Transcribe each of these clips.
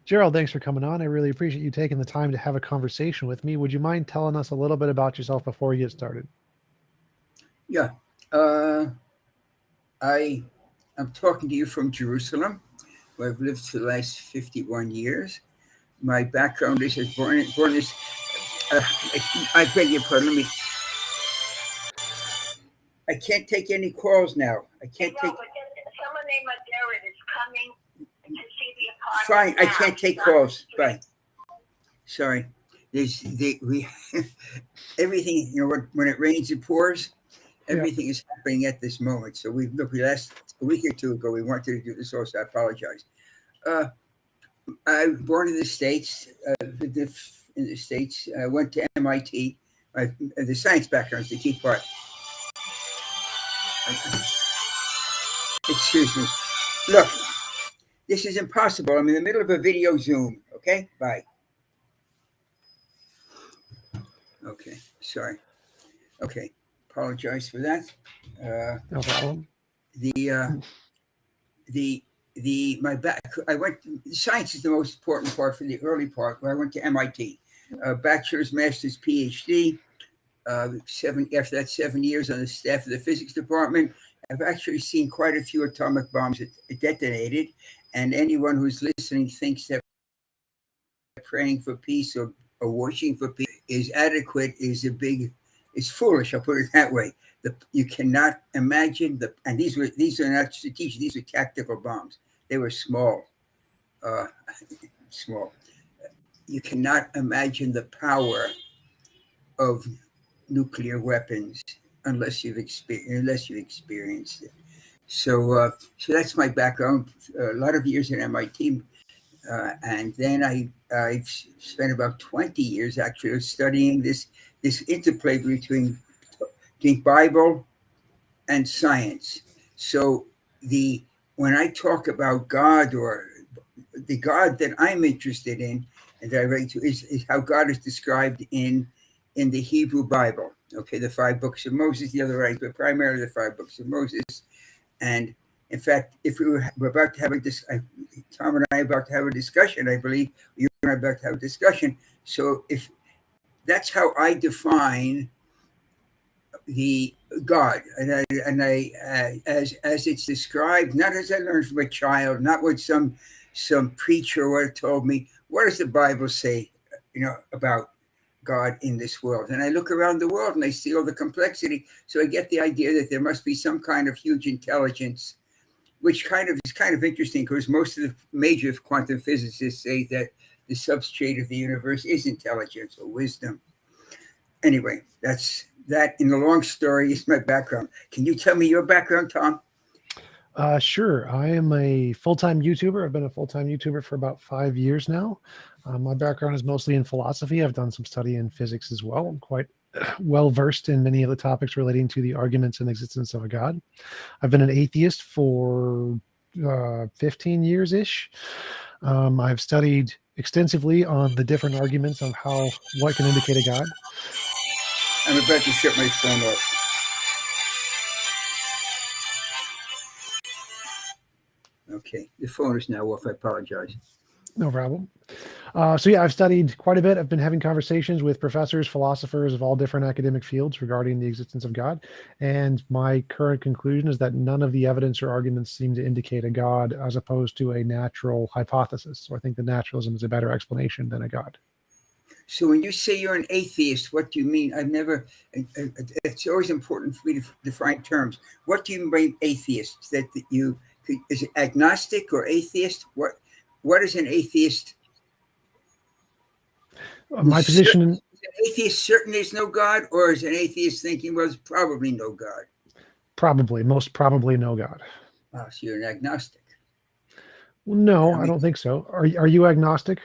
Gerald, thanks for coming on. I really appreciate you taking the time to have a conversation with me. Would you mind telling us a little bit about yourself before we get started? Yeah. I'm talking to you from Jerusalem, where I've lived for the last 51 years. My background is as born as, I beg your pardon, I can't take any calls now. I can't take. But someone named Gerald is coming to see the apartment. Fine, I can't take calls. Bye. Sorry. Everything, when it rains, it pours. Everything is happening at this moment. So we last a week or two ago, we wanted to do this also. I apologize. I was born in the States, I went to MIT. The science background is the key part. Excuse me. Look, this is impossible. I'm in the middle of a video Zoom. Okay? Bye. Okay. Sorry. Okay. Apologize for that. No problem. Science is the most important part for the early part, where I went to MIT. Bachelor's, master's, PhD. After that, 7 years on the staff of the physics department. I've actually seen quite a few atomic bombs detonated, and anyone who's listening thinks that praying for peace or wishing for peace is adequate is foolish. I'll put it that way. You cannot imagine and these are not strategic. These are tactical bombs. They were small. Small. You cannot imagine the power of nuclear weapons unless you've experienced it. So that's my background. A lot of years at MIT, and then I've spent about 20 years actually studying this interplay between Bible and science. So when I talk about God, or the God that I'm interested in and that I relate to, is how God is described in the Hebrew Bible. Okay, the 5 books of Moses, the other writings, but primarily the 5 books of Moses. And in fact, if we're about to have Tom and I are about to have a discussion, I believe you and I are about to have a discussion. So if that's how I define the God, and I as it's described, not as I learned from a child, not what some preacher would have told me. What does the Bible say, about God in this world? And I look around the world and I see all the complexity. So I get the idea that there must be some kind of huge intelligence, which is kind of interesting, because most of the major quantum physicists say that the substrate of the universe is intelligence or wisdom. Anyway, that in the long story is my background. Can you tell me your background, Tom? Sure. I am a full-time YouTuber. I've been a full-time YouTuber for about 5 years now. My background is mostly in philosophy. I've done some study in physics as well. I'm quite well-versed in many of the topics relating to the arguments and existence of a God. I've been an atheist for 15 years-ish. I've studied extensively on the different arguments of what can indicate a God. I'm about to shut my phone off. Okay, the phone is now off. I apologize. No problem. So yeah, I've studied quite a bit. I've been having conversations with professors, philosophers of all different academic fields regarding the existence of God. And my current conclusion is that none of the evidence or arguments seem to indicate a God, as opposed to a natural hypothesis. So I think the naturalism is a better explanation than a God. So when you say you're an atheist, what do you mean? It's always important for me to define terms. What do you mean by atheist? Is it agnostic or atheist? What is an atheist? My position... Is an atheist certain there's no God, or is an atheist thinking, well, there's probably no God? Most probably no God. So you're an agnostic. Well, no, I don't think so. Are you agnostic?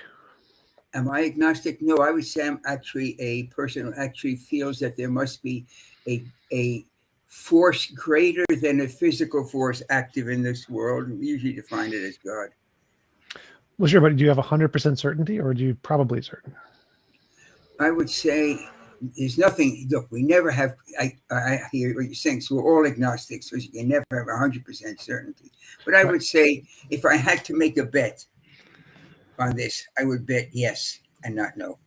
Am I agnostic? No, I would say I'm actually a person who actually feels that there must be a force greater than a physical force active in this world. We usually define it as God. Well, sure, but do you have 100% certainty, or do you probably certain? I would say there's nothing. Look, we never have. I hear what you're saying. So we're all agnostics, so you can never have 100% certainty. But I would say, if I had to make a bet on this, I would bet yes and not no.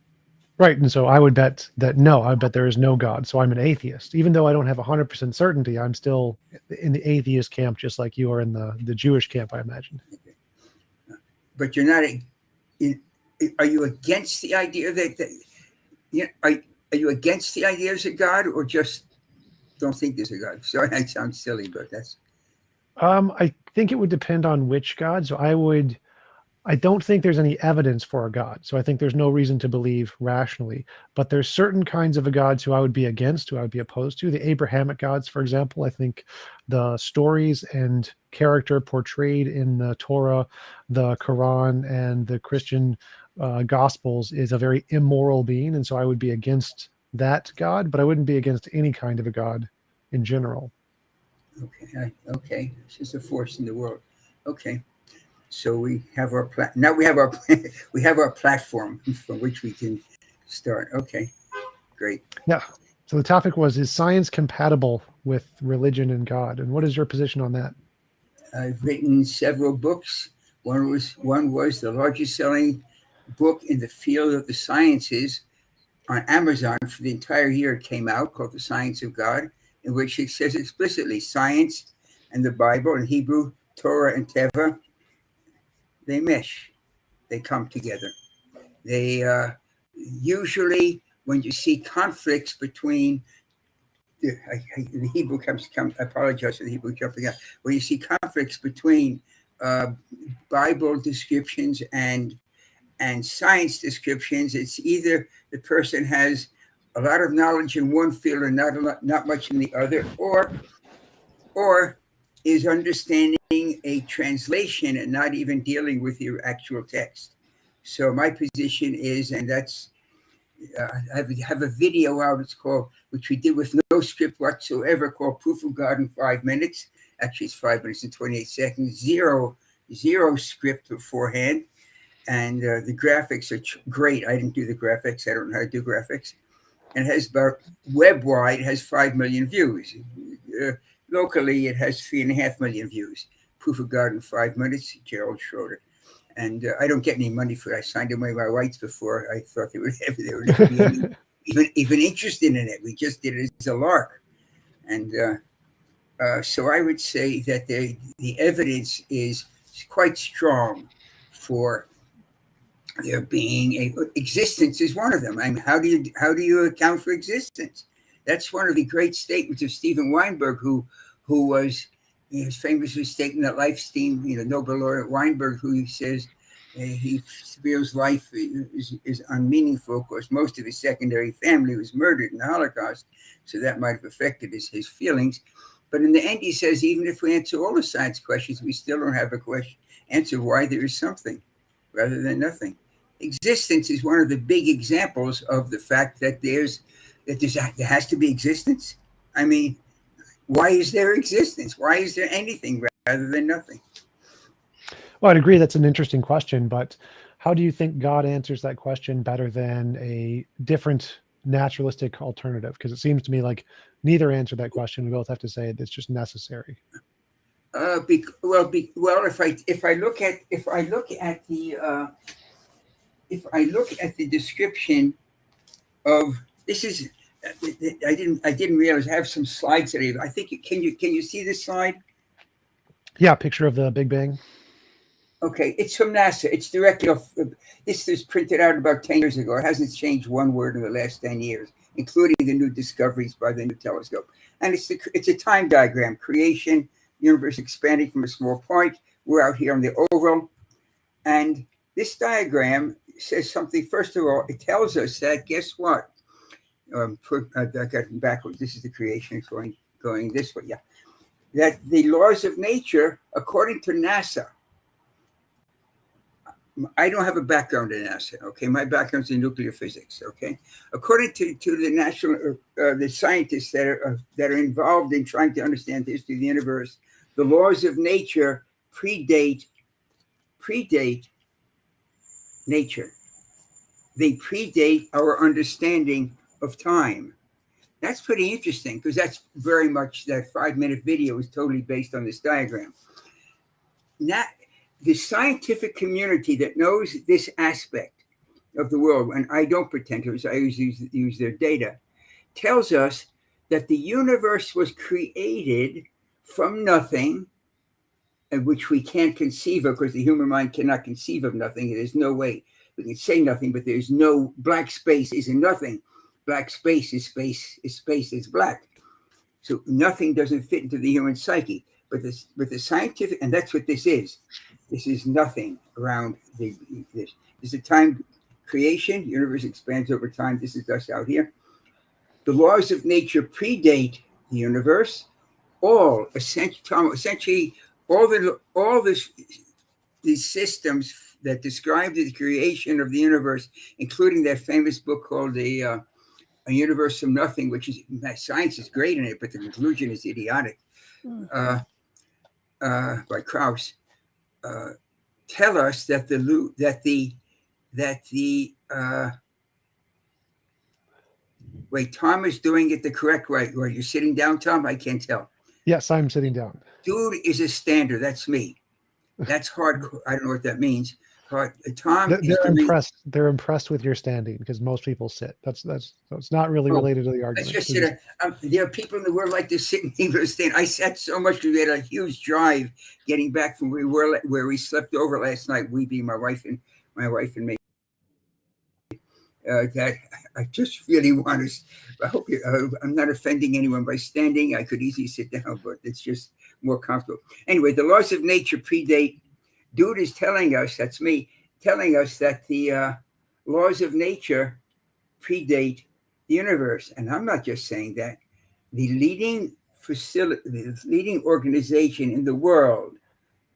Right. And so I would bet that no, I bet there is no God. So I'm an atheist. Even though I don't have 100% certainty, I'm still in the atheist camp, just like you are in the Jewish camp, I imagine. Okay. But you're not. Are you against the idea that are you against the idea there's a God, or just don't think there's a God? Sorry, that sounds silly, but that's. I think it would depend on which God. So I don't think there's any evidence for a God. So I think there's no reason to believe rationally. But there's certain kinds of a gods who I would be against, who I would be opposed to. The Abrahamic gods, for example, I think the stories and character portrayed in the Torah, the Quran, and the Christian Gospels is a very immoral being. And so I would be against that God, but I wouldn't be against any kind of a God in general. Okay. Okay. It's just a force in the world. Okay. So we have our now we have our platform from which we can start. Okay, great. Yeah. So the topic was, is science compatible with religion and God? And what is your position on that? I've written several books. One was the largest selling book in the field of the sciences on Amazon for the entire year. It came out, called The Science of God, in which it says explicitly science and the Bible in Hebrew, Torah and Teva, they mesh, they come together. They usually, when you see conflicts between the Hebrew comes. I apologize for the Hebrew jumping out. When you see conflicts between Bible descriptions and science descriptions, it's either the person has a lot of knowledge in one field and not much in the other, or is understanding a translation and not even dealing with your actual text. So my position is, and that's, I have a video out, which we did with no script whatsoever, called Proof of God in 5 minutes. Actually, it's 5 minutes and 28 seconds, zero script beforehand. And the graphics are great. I didn't do the graphics. I don't know how to do graphics. And it has about, web-wide, it has 5 million views. Locally, it has 3.5 million views. Proof of God in 5 minutes, Gerald Schroeder. And I don't get any money for it. I signed away my rights before I thought they would be any, even interested in it. We just did it as a lark. And so I would say that the evidence is quite strong for there being existence is one of them. I mean, how do you account for existence? That's one of the great statements of Steven Weinberg, who was famously stating that life's theme, Nobel laureate Weinberg, who says he feels life is unmeaningful. Of course, most of his secondary family was murdered in the Holocaust, so that might have affected his feelings. But in the end, he says, even if we answer all the science questions, we still don't have a answer why there is something rather than nothing. Existence is one of the big examples of the fact that there has to be existence. I mean, why is there existence? Why is there anything rather than nothing? Well, I'd agree that's an interesting question, but how do you think God answers that question better than a different naturalistic alternative? Because it seems to me like neither answer that question. We both have to say it's just necessary. If I look at the description of this is. I didn't realize I have some slides today. I think can you see this slide? Yeah, picture of the Big Bang. Okay, it's from NASA. It's directly off. This was printed out about 10 years ago. It hasn't changed one word in the last 10 years, including the new discoveries by the new telescope. And it's a time diagram: creation, universe expanding from a small point. We're out here on the oval, and this diagram says something. First of all, it tells us that guess what? I got it backwards. This is the creation going this way. Yeah, that the laws of nature, according to NASA. I don't have a background in NASA. Okay, my background's in nuclear physics. Okay, according to the national the scientists that are involved in trying to understand the history of the universe, the laws of nature predate nature. They predate our understanding of time. That's pretty interesting because that's very much that 5-minute video is totally based on this diagram. Now, the scientific community that knows this aspect of the world, and I don't pretend to, I always use their data, tells us that the universe was created from nothing, which we can't conceive of because the human mind cannot conceive of nothing. There's no way we can say nothing, but there's no black space is in nothing. Black space is space is black. So nothing doesn't fit into the human psyche. But the scientific, and that's what this is. This is nothing around this. This is a time creation. Universe expands over time. This is us out here. The laws of nature predate the universe. Essentially, all these systems that describe the creation of the universe, including that famous book called A Universe from Nothing, which is science is great in it, but the conclusion is idiotic. By Krauss, tell us that wait, Tom is doing it the correct way. Are you sitting down, Tom? I can't tell. Yes, I'm sitting down. Dude is a stander. That's me. That's hardcore. I don't know what that means. Tom, they're impressed with your standing because most people sit. That's so it's not really related to the argument. Just there are people in the world like to sit and even stand. I sat so much we had a huge drive getting back from where we slept over last night. We being my wife and me. That I just really want to. I hope I'm not offending anyone by standing. I could easily sit down, but it's just more comfortable. Anyway, the laws of nature predate. Dude is telling us, that's me, telling us that the laws of nature predate the universe. And I'm not just saying that. The leading organization in the world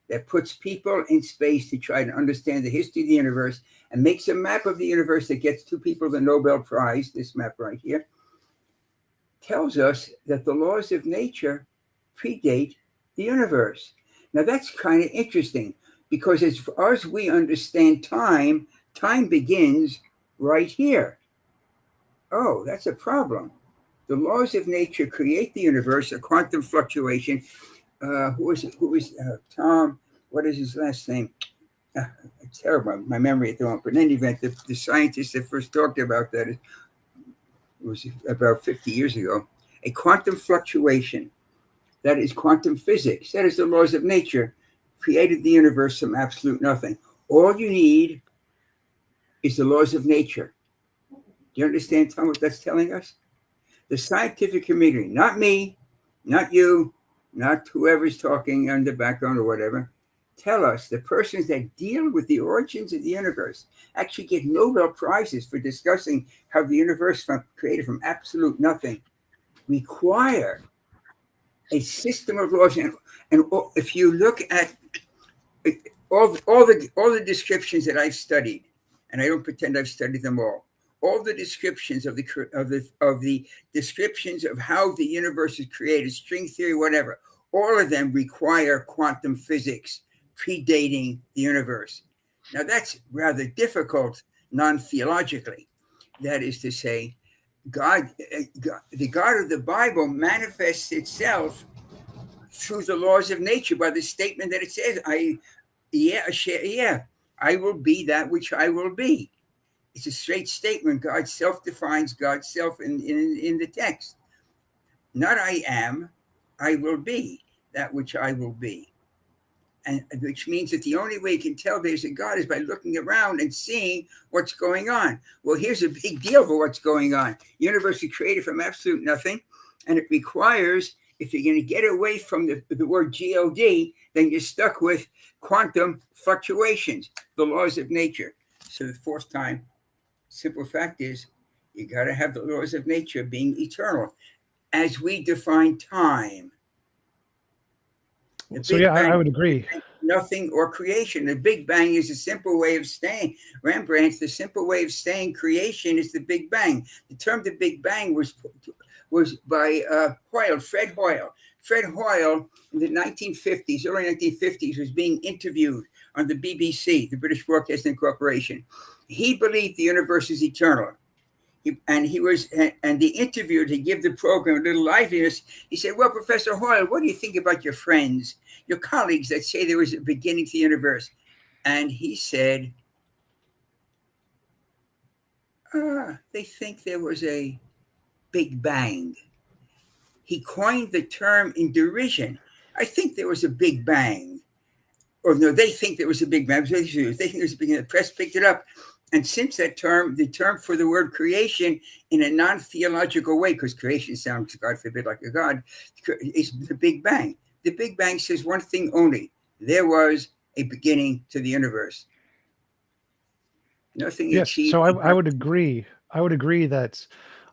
that puts people in space to try to understand the history of the universe and makes a map of the universe that gets 2 people the Nobel Prize, this map right here, tells us that the laws of nature predate the universe. Now, that's kind of interesting. Because as far as we understand time begins right here. Oh, that's a problem. The laws of nature create the universe, a quantum fluctuation. Who is Tom? What is his last name? It's terrible, my memory at the moment. But in any event, the scientist that first talked about that was about 50 years ago. A quantum fluctuation. That is quantum physics. That is the laws of nature. Created the universe from absolute nothing. All you need is the laws of nature. Do you understand, Tom, what that's telling us? The scientific community, not me, not you, not whoever's talking in the background or whatever, tell us the persons that deal with the origins of the universe actually get Nobel Prizes for discussing how the universe created from absolute nothing, require a system of laws. And if you look at all the descriptions that I've studied, and I don't pretend I've studied them all the descriptions of the descriptions of how the universe is created, string theory, whatever, all of them require quantum physics predating the universe. Now that's rather difficult non-theologically. That is to say, God, the God of the Bible manifests itself through the laws of nature by the statement that it says, I will be that which I will be. It's a straight statement. God self-defines God's self in the text. Not I am, I will be that which I will be. And which means that the only way you can tell there's a God is by looking around and seeing what's going on. Well, here's a big deal for what's going on. The universe is created from absolute nothing, and it requires, if you're going to get away from the word G-O-D, then you're stuck with quantum fluctuations, the laws of nature. So the fourth time, simple fact is, you got to have the laws of nature being eternal, as we define time. So yeah, I would agree. Nothing or creation. The Big Bang is a simple way of saying, Rembrandt's the simple way of saying creation is the Big Bang. The term the Big Bang was by Hoyle, Fred Hoyle. Fred Hoyle in the 1950s, early 1950s, was being interviewed on the BBC, the British Broadcasting Corporation. He believed the universe is eternal. And the interviewer, to give the program a little liveliness, he said, "Well, Professor Hoyle, what do you think about your friends, your colleagues that say there was a beginning to the universe?" And he said, "They think there was a Big Bang." He coined the term in derision. I think there was a Big Bang. Or no, they think there was a Big Bang. They think there was a Big Bang. The press picked it up. And since that term, the term for the word creation in a non-theological way, because creation sounds, God forbid, like a God, is the Big Bang. The Big Bang says one thing only: there was a beginning to the universe. Nothing Yes. achieved. So I would agree. I would agree that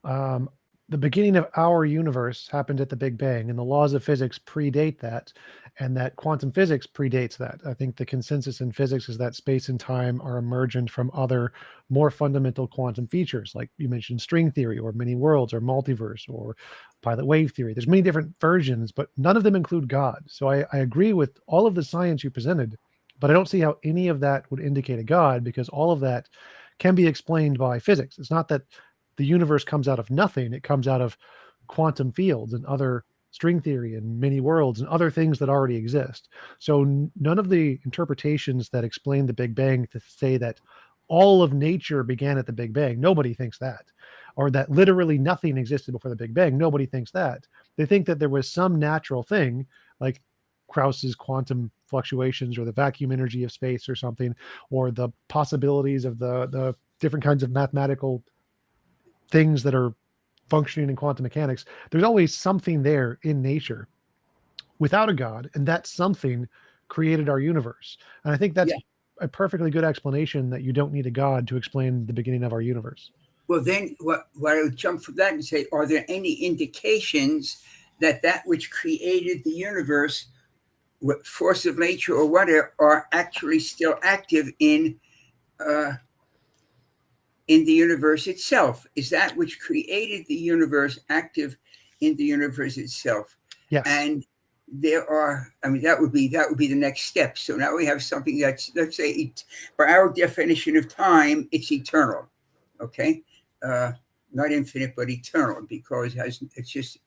the beginning of our universe happened at the Big Bang, and the laws of physics predate that, and that quantum physics predates that. I think the consensus in physics is that space and time are emergent from other more fundamental quantum features, like you mentioned string theory or many worlds or multiverse or pilot wave theory. There's many different versions, but none of them include God. So I agree with all of the science you presented, but I don't see how any of that would indicate a God, because all of that can be explained by physics. It's not that the universe comes out of nothing, it comes out of quantum fields and other string theory and many worlds and other things that already exist. So none of the interpretations that explain the Big Bang to say that all of nature began at the Big Bang, nobody thinks that. Or that literally nothing existed before the Big Bang, nobody thinks that. They think that there was some natural thing, like Krauss's quantum fluctuations or the vacuum energy of space or something, or the possibilities of the different kinds of mathematical things that are functioning in quantum mechanics. There's always something there in nature without a God, and that something created our universe. And I think that's Yeah. a perfectly good explanation, that you don't need a God to explain the beginning of our universe. Well, then what I would jump from that and say, are there any indications that that which created the universe, what force of nature or whatever, are actually still active in the universe itself? Is that which created the universe active in the universe itself? Yes. And there are, I mean, that would be the next step. So now we have something that's, let's say, by our definition of time, it's eternal. Okay, not infinite, but eternal, because it's just,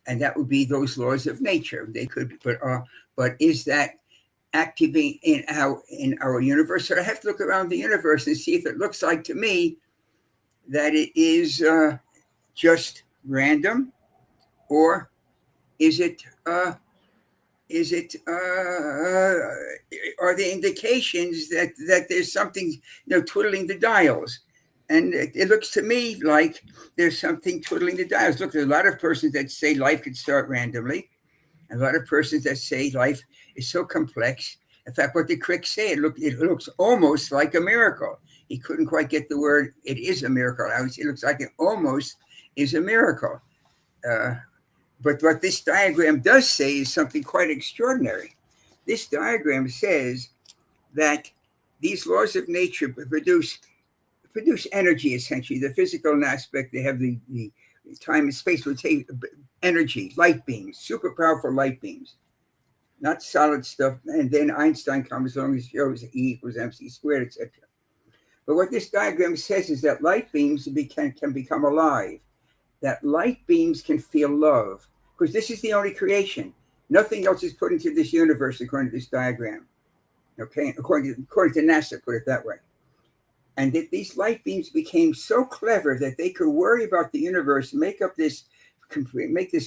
and that would be those laws of nature. They could, but is that activating in our universe? So I have to look around the universe and see if it looks like to me that it is just random, or is it are the indications that there's something, twiddling the dials? And it looks to me like there's something twiddling the dials. Look, there's a lot of persons that say life could start randomly. A lot of persons that say life is so complex. In fact, what the critics say, it looks almost like a miracle. He couldn't quite get the word, it is a miracle. It looks like it almost is a miracle. But what this diagram does say is something quite extraordinary. This diagram says that these laws of nature produce energy, essentially. The physical aspect, they have the time and space would take energy, light beams, super powerful light beams, not solid stuff. And then Einstein comes along and shows E equals mc squared, etc. But what this diagram says is that light beams can become alive, that light beams can feel love, because this is the only creation. Nothing else is put into this universe according to this diagram. Okay, according to NASA, put it that way. And that these light beams became so clever that they could worry about the universe, make this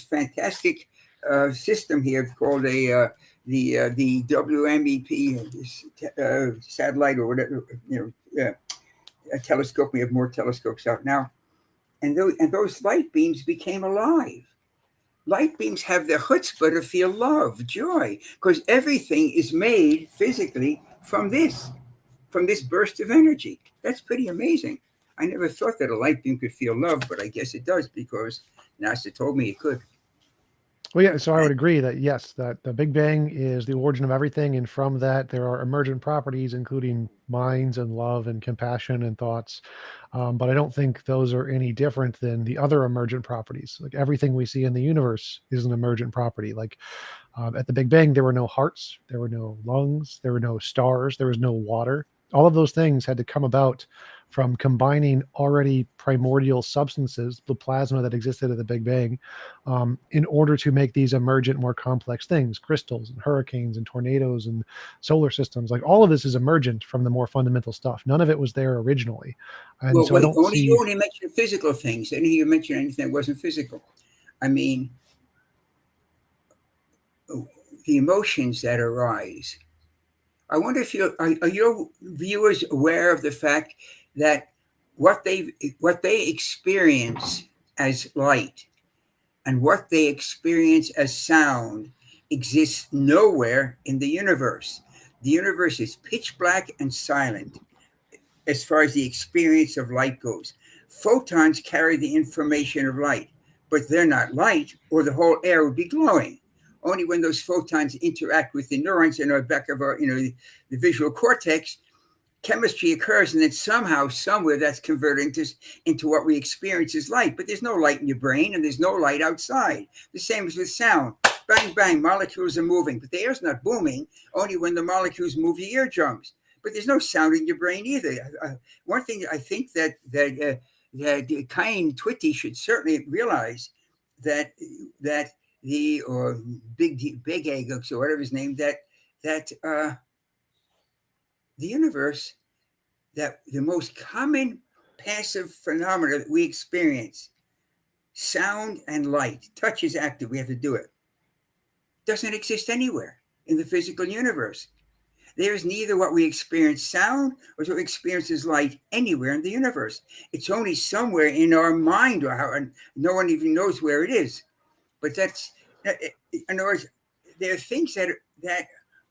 fantastic system here called the WMEP satellite, or whatever, a telescope. We have more telescopes out now, and those light beams became alive. Light beams have the chutzpah to feel love, joy, because everything is made physically from this burst of energy. That's pretty amazing. I never thought that a light beam could feel love, but I guess it does, because NASA told me it could. Well, yeah, so I would agree that yes, that the Big Bang is the origin of everything, and from that there are emergent properties, including minds and love and compassion and thoughts. But I don't think those are any different than the other emergent properties. Like everything we see in the universe is an emergent property. Like at the Big Bang, there were no hearts, there were no lungs, there were no stars, there was no water. All of those things had to come about from combining already primordial substances, the plasma that existed at the Big Bang, in order to make these emergent, more complex things, crystals and hurricanes and tornadoes and solar systems. Like all of this is emergent from the more fundamental stuff. None of it was there originally. And Well, so I wait, don't you see. only mentioned physical things. I didn't hear you mention anything that wasn't physical. I mean, the emotions that arise. I wonder if are your viewers aware of the fact that what they experience as light and what they experience as sound exists nowhere in the universe. The universe is pitch black and silent as far as the experience of light goes. Photons carry the information of light, but they're not light, or the whole air would be glowing. Only when those photons interact with the neurons in our back of our, the visual cortex, chemistry occurs, and then somehow, somewhere, that's converted into what we experience as light. But there's no light in your brain, and there's no light outside. The same as with sound. Bang, bang, molecules are moving, but the air's not booming. Only when the molecules move your eardrums. But there's no sound in your brain either. One thing I think that Cain Twitty should certainly realize that the or big egg or whatever his name that the universe, that the most common passive phenomena that we experience, sound and light, touch is active, we have to do it, doesn't exist anywhere in the physical universe. There's neither what we experience sound or what we experience as light anywhere in the universe. It's only somewhere in our mind, or no one even knows where it is. But that's, in other words, there are things that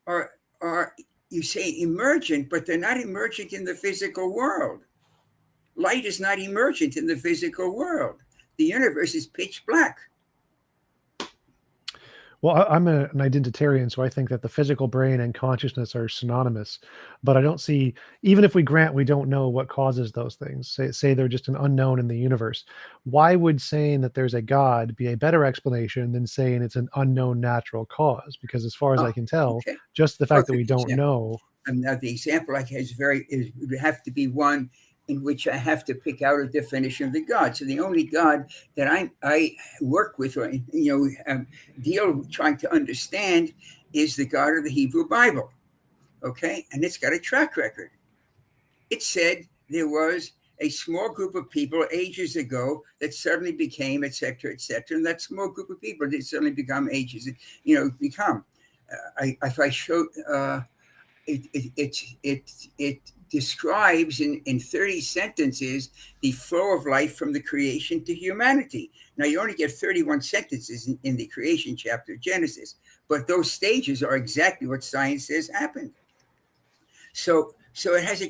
are you say emergent, but they're not emergent in the physical world. Light is not emergent in the physical world. The universe is pitch black. Well, I'm an identitarian, so I think that the physical brain and consciousness are synonymous. But I don't see, even if we grant we don't know what causes those things, say they're just an unknown in the universe, why would saying that there's a God be a better explanation than saying it's an unknown natural cause? Because as far as I can tell, Okay. just the fact that Perfect we don't example. know. And now the example I have would have to be one in which I have to pick out a definition of the God. So the only God that I work with, or deal trying to understand, is the God of the Hebrew Bible. Okay, and it's got a track record. It said there was a small group of people ages ago that suddenly became, et cetera, and that small group of people did suddenly become ages, if I showed. It describes in 30 sentences the flow of life from the creation to humanity. Now, you only get 31 sentences in the creation chapter of Genesis, but those stages are exactly what science says happened. So it has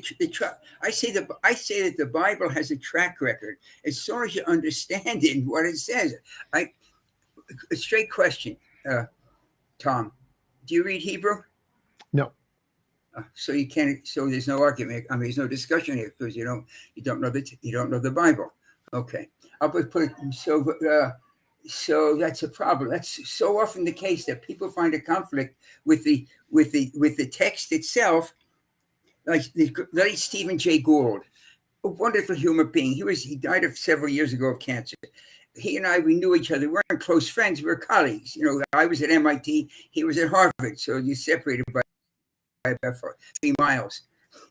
I say that the Bible has a track record. As soon as you understand it and what it says, a straight question, Tom, do you read Hebrew? No. So you can't. So there's no argument. I mean, there's no discussion here because you don't know the Bible. Okay, I'll put it so. So that's a problem. That's so often the case that people find a conflict with the text itself. Like the late Stephen Jay Gould, a wonderful human being. He died several years ago of cancer. He and we knew each other. We weren't close friends. We were colleagues. I was at MIT. He was at Harvard. So you separated by 3 miles.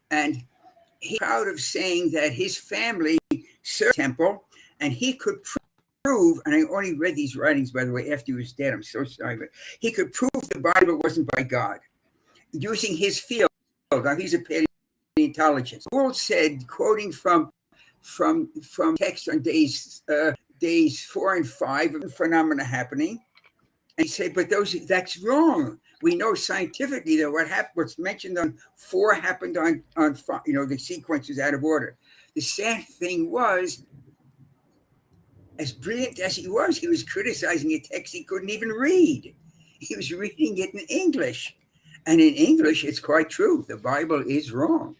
And he's proud of saying that his family served the temple, and he could prove, and I only read these writings, by the way, after he was dead. I'm so sorry, but he could prove the Bible wasn't by God using his field. Now, he's a paleontologist. Gould said, quoting from text on days 4 and 5 of the phenomena happening, and he said, but that's wrong. We know scientifically that what's mentioned on 4 happened on 5. The sequence is out of order. The sad thing was, as brilliant as he was criticizing a text he couldn't even read. He was reading it in English. And in English, it's quite true. The Bible is wrong.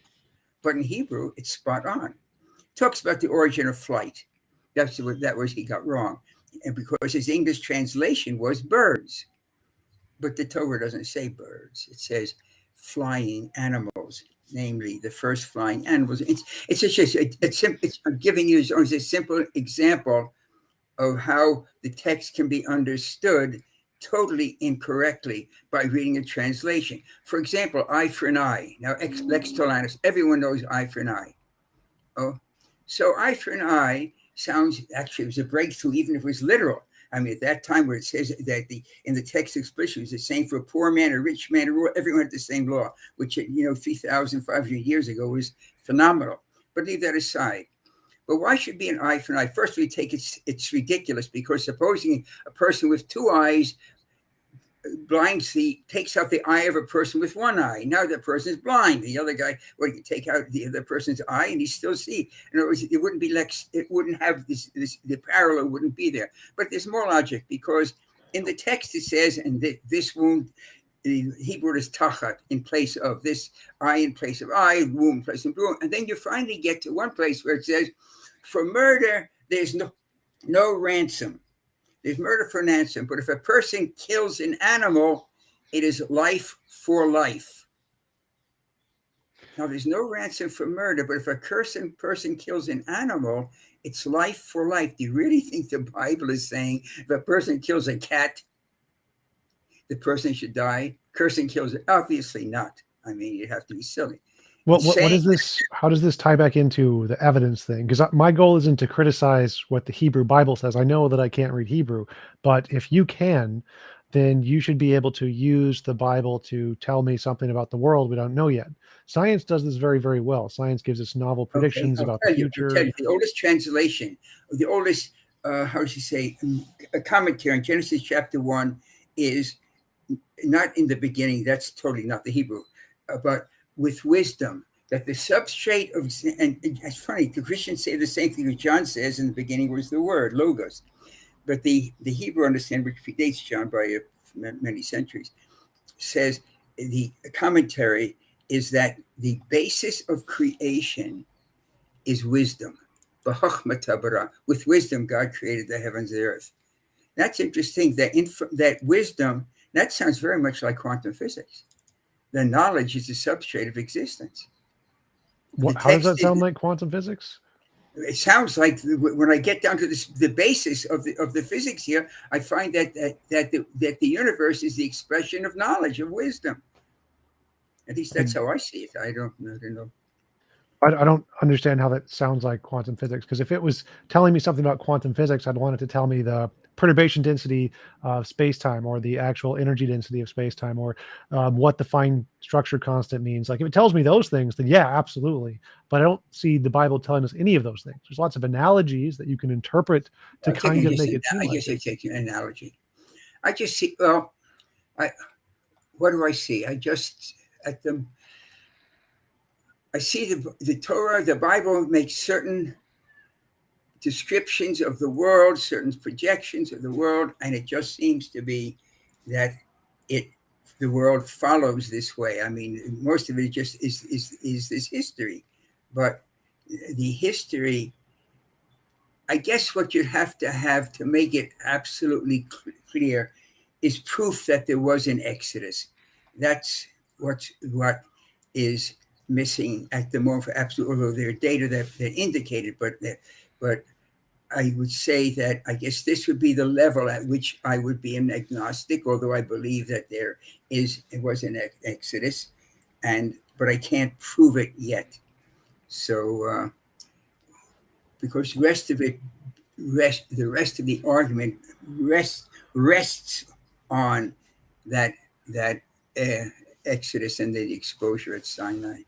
But in Hebrew, it's spot on. It talks about the origin of flight. That was he got wrong. And because his English translation was birds. But the Torah doesn't say birds. It says flying animals. namely the first flying animals. I'm giving you as a simple example of how the text can be understood totally incorrectly by reading a translation. For example, eye for an eye. Now, lex talionis, everyone knows eye for an eye. Oh, so eye for an eye sounds, actually, it was a breakthrough, even if it was literal. I mean, at that time where it says that in the text explicitly, it was the same for a poor man, a rich man, everyone had the same law, which, 3,500 years ago was phenomenal. But leave that aside. But why should it be an eye for an eye? First, we take it's ridiculous, because supposing a person with two eyes takes out the eye of a person with one eye. Now that person is blind. The other guy, well, you take out the other person's eye and he still see. In other words, it wouldn't be like, it wouldn't have the parallel wouldn't be there. But there's more logic, because in the text it says, and this wound, the Hebrew is tachat, in place of, this eye in place of eye, womb in place of womb. And then you finally get to one place where it says, for murder, there's no ransom. There's murder for ransom. But if a person kills an animal, it is life for life. Now, there's no ransom for murder, but if a person kills an animal, it's life for life. Do you really think the Bible is saying if a person kills a cat, the person should die? Person kills it? Obviously not. I mean, you'd have to be silly. What is this? How does this tie back into the evidence thing? Because my goal isn't to criticize what the Hebrew Bible says. I know that I can't read Hebrew, but if you can, then you should be able to use the Bible to tell me something about the world we don't know yet. Science does this very, very well. Science gives us novel predictions about the future. The oldest translation, the oldest, how does he say, a commentary on Genesis chapter 1 is not in the beginning. That's totally not the Hebrew, but with wisdom, that the substrate of, and it's funny, the Christians say the same thing that John says in the beginning was the word, logos. But the Hebrew understanding, which predates John by many centuries, says the commentary is that the basis of creation is wisdom. With wisdom, God created the heavens and the earth. That's interesting, that wisdom, that sounds very much like quantum physics. The knowledge is the substrate of existence. How does that sound like quantum physics? It sounds like, when I get down to the basis of the physics here, I find that the universe is the expression of knowledge, of wisdom. At least that's how I see it. I don't know. I don't understand how that sounds like quantum physics, because if it was telling me something about quantum physics, I'd want it to tell me the perturbation density of space-time, or the actual energy density of space-time, or what the fine structure constant means. Like, if it tells me those things, then yeah, absolutely. But I don't see the Bible telling us any of those things. There's lots of analogies that you can interpret to kind of make it seem like. I guess I take an analogy. I just see, what do I see? I see the Torah, the Bible makes certain descriptions of the world, certain projections of the world, and it just seems to be that the world follows this way. I mean, most of it just is this history, but the history, I guess what you'd have to make it absolutely clear is proof that there was an Exodus. That's what is missing at the moment for absolute, although there are data that indicated, but I would say that I guess this would be the level at which I would be an agnostic, although I believe that it was an Exodus, but I can't prove it yet. So because the rest of the argument rests on that Exodus and the exposure at Sinai.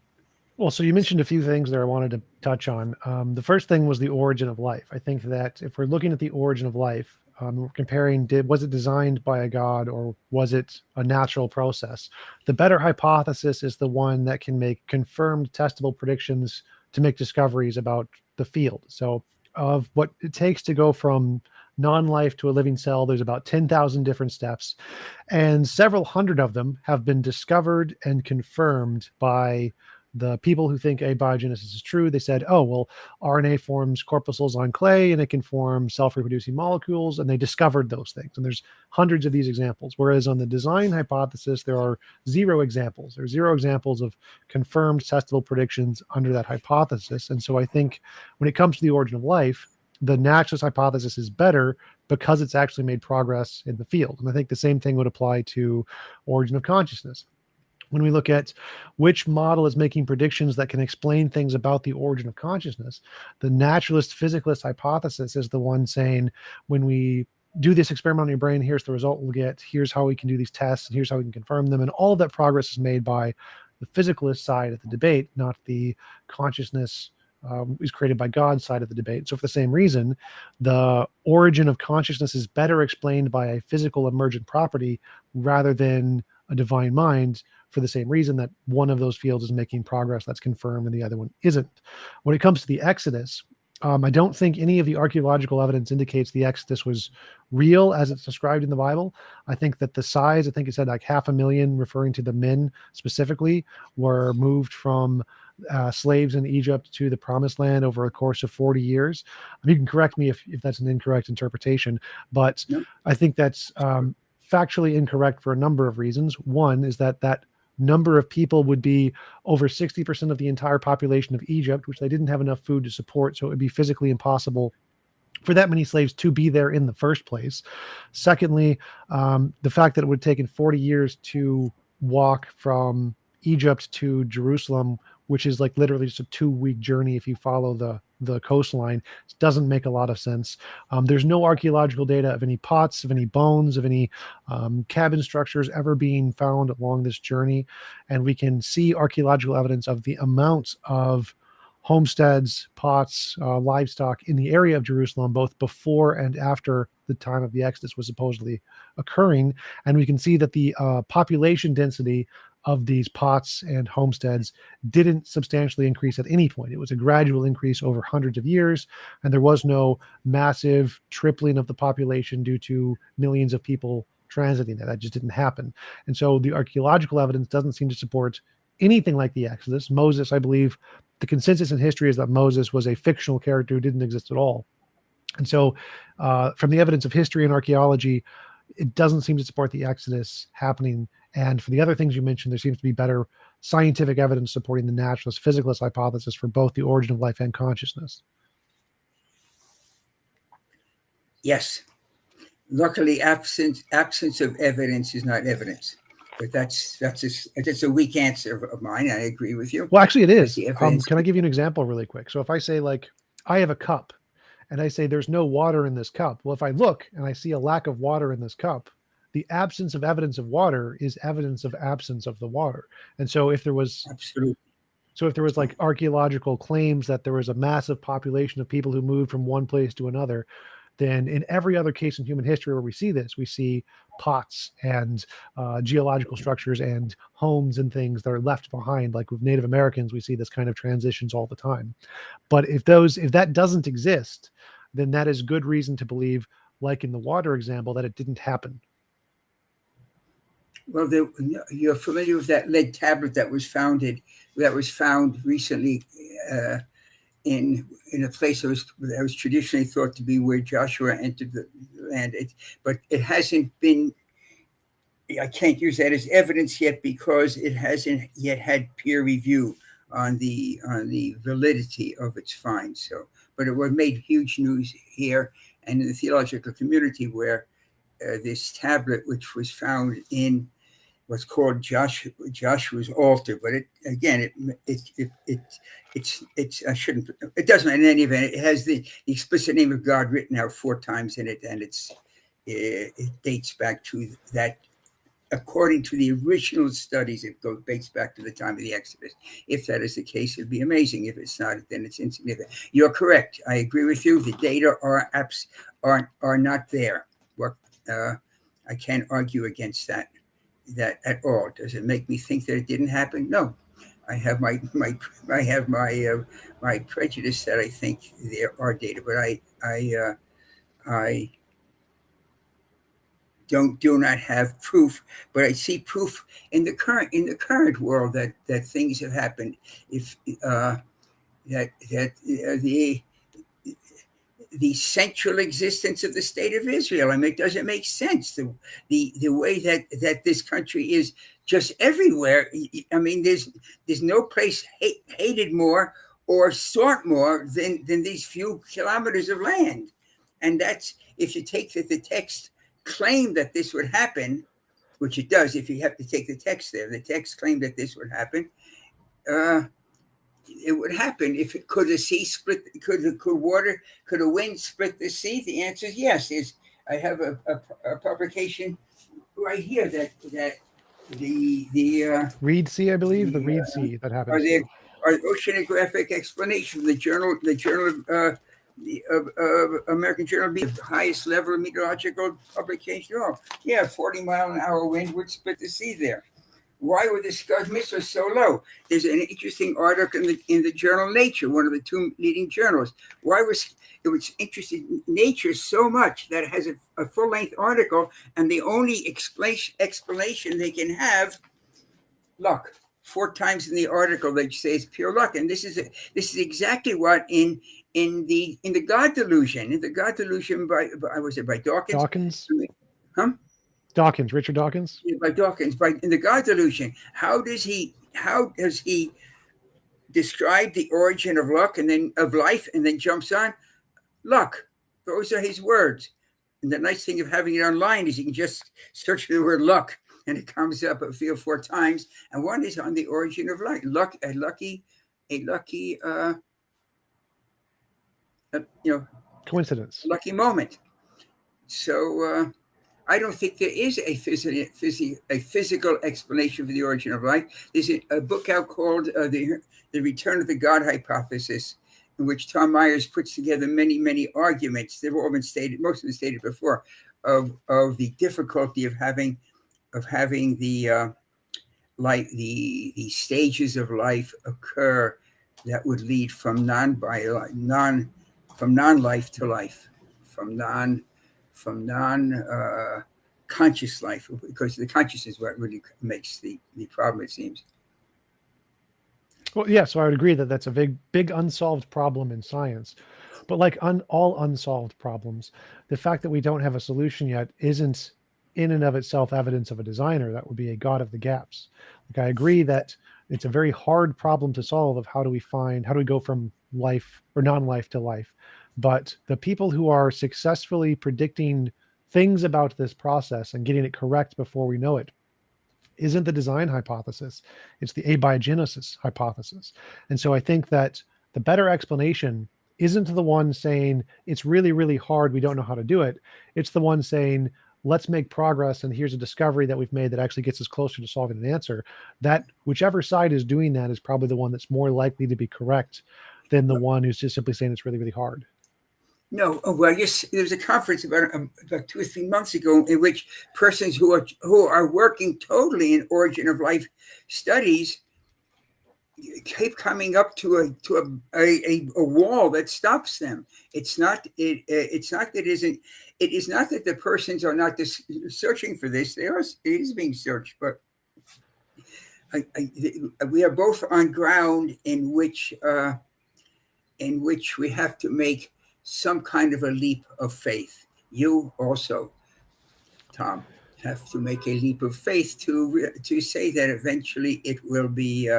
Well, so you mentioned a few things there I wanted to touch on. The first thing was the origin of life. I think that if we're looking at the origin of life, we're comparing, was it designed by a god, or was it a natural process? The better hypothesis is the one that can make confirmed, testable predictions to make discoveries about the field. So of what it takes to go from non-life to a living cell, there's about 10,000 different steps, and several hundred of them have been discovered and confirmed by the people who think abiogenesis is true, they said, oh, well, RNA forms corpuscles on clay and it can form self-reproducing molecules, and they discovered those things. And there's hundreds of these examples. Whereas on the design hypothesis, there are zero examples. There's zero examples of confirmed testable predictions under that hypothesis. And so I think when it comes to the origin of life, the naturalist hypothesis is better because it's actually made progress in the field. And I think the same thing would apply to origin of consciousness. When we look at which model is making predictions that can explain things about the origin of consciousness, the naturalist physicalist hypothesis is the one saying, when we do this experiment on your brain, here's the result we'll get, here's how we can do these tests, and here's how we can confirm them. And all of that progress is made by the physicalist side of the debate, not the consciousness is created by God side of the debate. So for the same reason, the origin of consciousness is better explained by a physical emergent property rather than a divine mind, for the same reason that one of those fields is making progress that's confirmed and the other one isn't. When it comes to the Exodus, I don't think any of the archaeological evidence indicates the Exodus was real as it's described in the Bible. I think that the size, I think it said like 500,000, referring to the men specifically, were moved from slaves in Egypt to the promised land over a course of 40 years. You can correct me if that's an incorrect interpretation, but No. I think that's factually incorrect for a number of reasons. One is that number of people would be over 60% of the entire population of Egypt, which they didn't have enough food to support. So it would be physically impossible for that many slaves to be there in the first place. Secondly, the fact that it would have taken 40 years to walk from Egypt to Jerusalem, which is like literally just a 2-week journey if you follow the coastline, doesn't make a lot of sense. There's no archaeological data of any pots, of any bones, of any cabin structures ever being found along this journey. And we can see archaeological evidence of the amount of homesteads, pots, livestock in the area of Jerusalem, both before and after the time of the Exodus was supposedly occurring. And we can see that the population density of these pots and homesteads didn't substantially increase at any point. It was a gradual increase over hundreds of years, and there was no massive tripling of the population due to millions of people transiting there. That just didn't happen. And so the archaeological evidence doesn't seem to support anything like the Exodus. Moses, I believe, the consensus in history is that Moses was a fictional character who didn't exist at all. And so from the evidence of history and archaeology, it doesn't seem to support the Exodus happening. And for the other things you mentioned, there seems to be better scientific evidence supporting the naturalist physicalist hypothesis for both the origin of life and consciousness. Yes. Luckily, absence of evidence is not evidence. But that's a weak answer of mine. I agree with you. Well, actually, it is. Evidence... Can I give you an example really quick? So if I say, like, I have a cup and I say there's no water in this cup. Well, if I look and I see a lack of water in this cup, the absence of evidence of water is evidence of absence of the water. And so if there was... Absolutely. So if there was like archaeological claims that there was a massive population of people who moved from one place to another, then in every other case in human history where we see this, we see pots and geological structures and homes and things that are left behind. Like with Native Americans, we see this kind of transitions all the time. But if that doesn't exist, then that is good reason to believe, like in the water example, that it didn't happen. Well, you're familiar with that lead tablet that was found recently in a place that was traditionally thought to be where Joshua entered the land. But it hasn't been... I can't use that as evidence yet because it hasn't yet had peer review on the validity of its finds. So, but it was made huge news here and in the theological community, where this tablet, which was found in what's called Joshua's altar, but it doesn't, in any event, it has the explicit name of God written out 4 times in it, and it dates back to that. According to the original studies, it dates back to the time of the Exodus. If that is the case, it'd be amazing. If it's not, then it's insignificant. You're correct. I agree with you. The data are not there. I can't argue against that at all. Does it make me think that it didn't happen? No. I have my prejudice that I think there are data, but I do not have proof, but I see proof in the current world that things have happened. If the central existence of the state of Israel. I mean, it doesn't make sense the way that this country is just everywhere. I mean, there's no place hated more or sought more than these few kilometers of land. And that's, if you take that the text claimed that this would happen, which it does. If you have to take the text there, the text claimed that this would happen. It would happen. If it could, the sea split, could a wind split the sea? The answer is yes. I have a publication right here that the Reed Sea, I believe, the Reed Sea that happens. Our oceanographic explanation, the journal of American Journal, the highest level of meteorological publication. Oh, yeah, 40-mile-an-hour wind would split the sea there. Why were the Scud missiles so low? There's an interesting article in the journal Nature, one of the two leading journals. Why was it interested in Nature so much that it has a full-length article, and the only explanation they can have, luck. 4 times in the article they say it's pure luck, and this is exactly what in the God Delusion, by Dawkins. Huh? Dawkins, Richard Dawkins. Yeah, by Dawkins, in the God Delusion. How does he describe the origin of luck and then of life, and then jumps on luck? Those are his words. And the nice thing of having it online is you can just search for the word luck, and it comes up 3 or 4 times. And one is on the origin of life. A lucky coincidence, lucky moment. So I don't think there is a physical explanation for the origin of life. There's a book out called The Return of the God Hypothesis, in which Tom Myers puts together many arguments. They've all been stated, most of them stated before, of the difficulty of having the stages of life occur that would lead from non-life to life, from non-conscious life, because the consciousness is what really makes the problem, it seems. Well, yeah, so I would agree that that's a big unsolved problem in science. But like all unsolved problems, the fact that we don't have a solution yet isn't in and of itself evidence of a designer. That would be a god of the gaps. Like, I agree that it's a very hard problem to solve of how do we go from life or non-life to life. But the people who are successfully predicting things about this process and getting it correct before we know it isn't the design hypothesis. It's the abiogenesis hypothesis. And so I think that the better explanation isn't the one saying it's really, really hard, we don't know how to do it. It's the one saying, let's make progress, and here's a discovery that we've made that actually gets us closer to solving an answer. That whichever side is doing that is probably the one that's more likely to be correct than the one who's just simply saying it's really, really hard. No, well, yes, there was a conference about 2 or 3 months ago in which persons who are working totally in origin of life studies keep coming up to a wall that stops them. It is not that the persons are not searching for this. It is being searched, but we are both on ground in which we have to make some kind of a leap of faith. You also, Tom, have to make a leap of faith to say that eventually it will be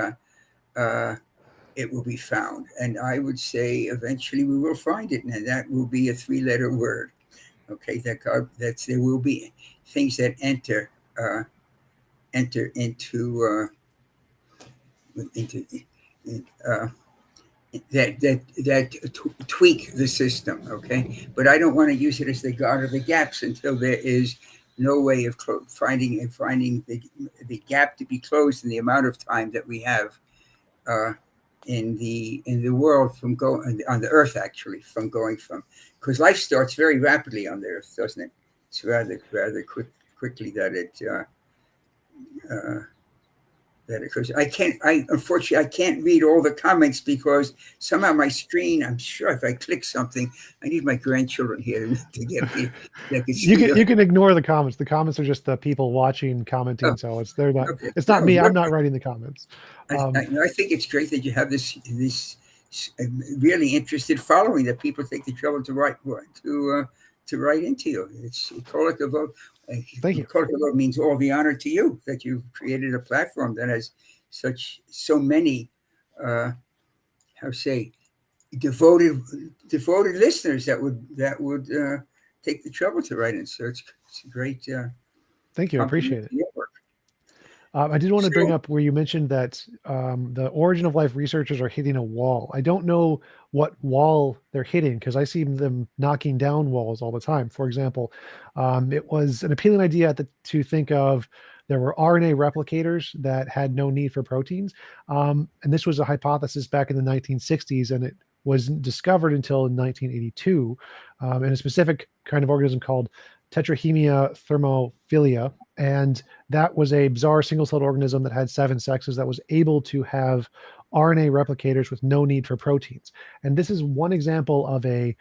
found. And I would say eventually we will find it, and that will be a 3-letter word. Okay, there will be things that enter into tweak the system, okay? But I don't want to use it as the god of the gaps until there is no way of finding the gap to be closed in the amount of time that we have in the world on the earth, actually, because life starts very rapidly on the earth, doesn't it? It's rather quickly that that occurs. Unfortunately, I can't read all the comments because somehow my screen, I'm sure if I click something, I need my grandchildren here to get me. They can see You can ignore the comments. The comments are just the people watching, commenting. Oh, So they're not, okay. it's not No, me. no. I'm not writing the comments. I think it's great that you have this really interested following that people take the trouble to write into you. It's call it the vote. Thank you. Call it the vote means all the honor to you that you've created a platform that has so many devoted listeners that would take the trouble to write in. So it's a great Thank you. I appreciate it. compliment to your work. I did want to bring So- up where you mentioned that the origin of life researchers are hitting a wall. I don't know what wall they're hitting because I see them knocking down walls all the time. For example, it was an appealing idea to think of there were RNA replicators that had no need for proteins. And this was a hypothesis back in the 1960s, and it wasn't discovered until 1982 in a specific kind of organism called Tetrahemia thermophilia. And that was a bizarre single-celled organism that had 7 sexes that was able to have RNA replicators with no need for proteins. And this is one example of a